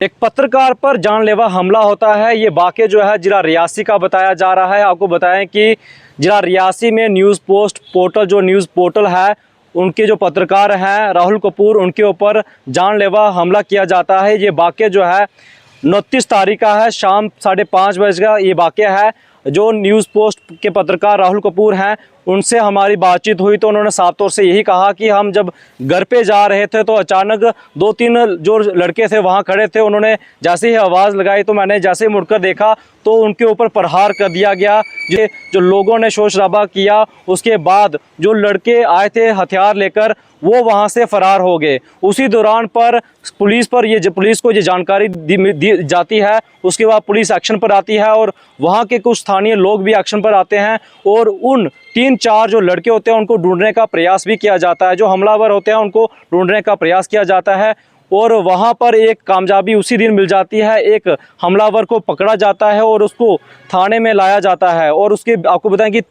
एक पत्रकार पर जानलेवा हमला होता है। ये वाक़या जो है जिला रियासी का बताया जा रहा है। आपको बताएं कि जिला रियासी में न्यूज़ पोस्ट पोर्टल जो न्यूज़ पोर्टल है, उनके जो पत्रकार हैं राहुल कपूर, उनके ऊपर जानलेवा हमला किया जाता है। ये वाक़या जो है 29 तारीख का है, शाम 5:30 बजे का ये वाक़या है। जो न्यूज़ पोस्ट के पत्रकार राहुल कपूर हैं, उनसे हमारी बातचीत हुई तो उन्होंने साफ तौर से यही कहा कि हम जब घर पे जा रहे थे तो अचानक 2-3 जो लड़के थे वहाँ खड़े थे। उन्होंने जैसे ही आवाज़ लगाई तो मैंने जैसे ही मुड़कर देखा तो उनके ऊपर प्रहार कर दिया गया। ये जो लोगों ने शोर शराबा किया, उसके बाद जो लड़के आए थे हथियार लेकर वो वहाँ से फरार हो गए। उसी दौरान पर पुलिस को ये जानकारी दी जाती है। उसके बाद पुलिस एक्शन पर आती है और वहाँ के कुछ स्थानीय लोग भी एक्शन पर आते हैं और उन 3-4 जो लड़के होते हैं उनको ढूंढने का प्रयास भी किया जाता है। जो हमलावर होते हैं उनको ढूंढने का प्रयास किया जाता है और वहाँ पर एक कामयाबी उसी दिन मिल जाती है। एक हमलावर को पकड़ा जाता है और उसको थाने में लाया जाता है और उसके आपको बताएं कि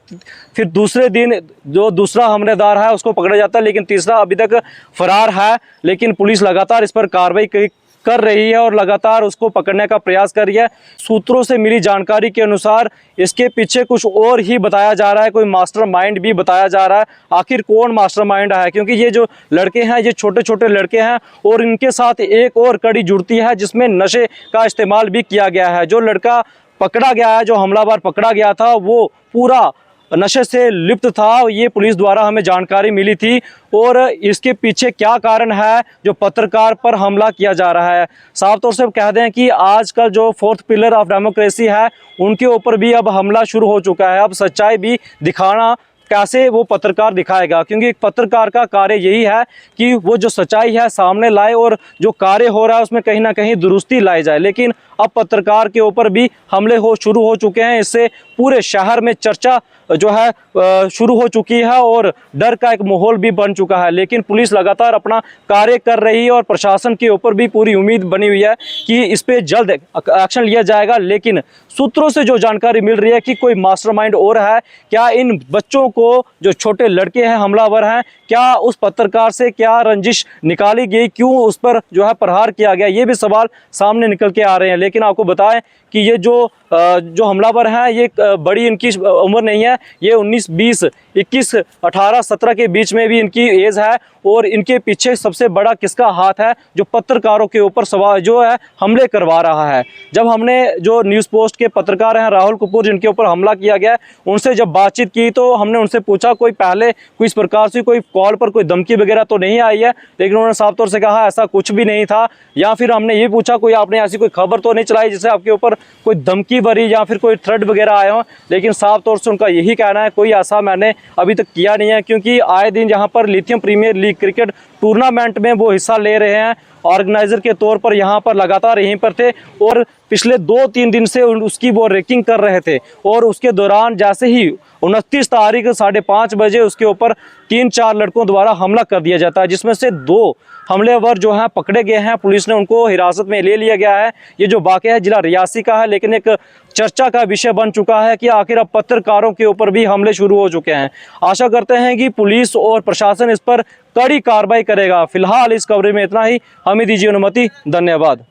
फिर दूसरे दिन जो दूसरा हमलेदार है उसको पकड़ा जाता है, लेकिन तीसरा अभी तक फरार है। लेकिन पुलिस लगातार इस पर कार्रवाई कर रही है और लगातार उसको पकड़ने का प्रयास कर रही है। सूत्रों से मिली जानकारी के अनुसार इसके पीछे कुछ और ही बताया जा रहा है, कोई मास्टरमाइंड भी बताया जा रहा है। आखिर कौन मास्टरमाइंड है, क्योंकि ये जो लड़के हैं ये छोटे छोटे लड़के हैं और इनके साथ एक और कड़ी जुड़ती है जिसमें नशे का इस्तेमाल भी किया गया है। जो लड़का पकड़ा गया है, जो हमलावर पकड़ा गया था, वो पूरा नशे से लिप्त था। ये पुलिस द्वारा हमें जानकारी मिली थी और इसके पीछे क्या कारण है जो पत्रकार पर हमला किया जा रहा है। साफ तौर से कह दें कि आजकल जो 4th पिलर ऑफ डेमोक्रेसी है उनके ऊपर भी अब हमला शुरू हो चुका है। अब सच्चाई भी दिखाना कैसे वो पत्रकार दिखाएगा, क्योंकि एक पत्रकार का कार्य यही है कि वो जो सच्चाई है सामने लाए और जो कार्य हो रहा है उसमें कहीं ना कहीं दुरुस्ती लाई जाए। लेकिन अब पत्रकार के ऊपर भी हमले शुरू हो चुके हैं। इससे पूरे शहर में चर्चा जो है शुरू हो चुकी है और डर का एक माहौल भी बन चुका है। लेकिन पुलिस लगातार अपना कार्य कर रही है और प्रशासन के ऊपर भी पूरी उम्मीद बनी हुई है कि इस पे जल्द एक्शन लिया जाएगा। लेकिन सूत्रों से जो जानकारी मिल रही है कि कोई मास्टरमाइंड और है क्या, इन बच्चों को जो छोटे लड़के हैं हमलावर हैं, क्या उस पत्रकार से क्या रंजिश निकाली गई, क्यों उस पर जो है प्रहार किया गया, ये भी सवाल सामने निकल के आ रहे हैं। लेकिन आपको बताएं कि ये जो हमलावर हैं ये बड़ी इनकी उम्र नहीं है, ये 19, 20, 21, 18, 17 के बीच में भी इनकी एज है और इनके पीछे सबसे बड़ा किसका हाथ है, जो पत्रकारों के ऊपर सवाल जो है हमले करवा रहा है। जब हमने जो न्यूज़ पोस्ट के पत्रकार हैं राहुल कपूर जिनके ऊपर हमला किया गया, उनसे जब बातचीत की तो हमने उनसे पूछा कोई पहले कोई इस प्रकार से कोई कॉल पर कोई धमकी वगैरह तो नहीं आई है, लेकिन उन्होंने साफ तौर से कहा ऐसा कुछ भी नहीं था। या फिर हमने ये पूछा कोई आपने ऐसी कोई खबर तो नहीं चलाई जिससे आपके ऊपर कोई धमकी भरी या फिर कोई थ्रेट वगैरह आए हों, लेकिन साफ तौर से उनका यही कहना है कोई ऐसा मैंने अभी तक किया नहीं है। क्योंकि आए दिन यहाँ पर lithium premier league cricket tournament में वो हिस्सा ले रहे हैं, ऑर्गेनाइजर के तौर पर यहाँ पर लगातार यहीं पर थे और पिछले 2-3 दिन से उसकी वो रैंकिंग कर रहे थे। और उसके दौरान जैसे ही 29 तारीख 5:30 बजे उसके ऊपर 3-4 लड़कों द्वारा हमला कर दिया जाता है, जिसमें से 2 हमलेवर जो हैं पकड़े गए हैं। पुलिस ने उनको हिरासत में ले लिया गया है। ये जो वाक़या है जिला रियासी का है, लेकिन एक चर्चा का विषय बन चुका है कि आखिर अब पत्रकारों के ऊपर भी हमले शुरू हो चुके हैं। आशा करते हैं कि पुलिस और प्रशासन इस पर कड़ी कार्रवाई करेगा। फिलहाल इस कवरेज में इतना ही। हमें दीजिए अनुमति। धन्यवाद।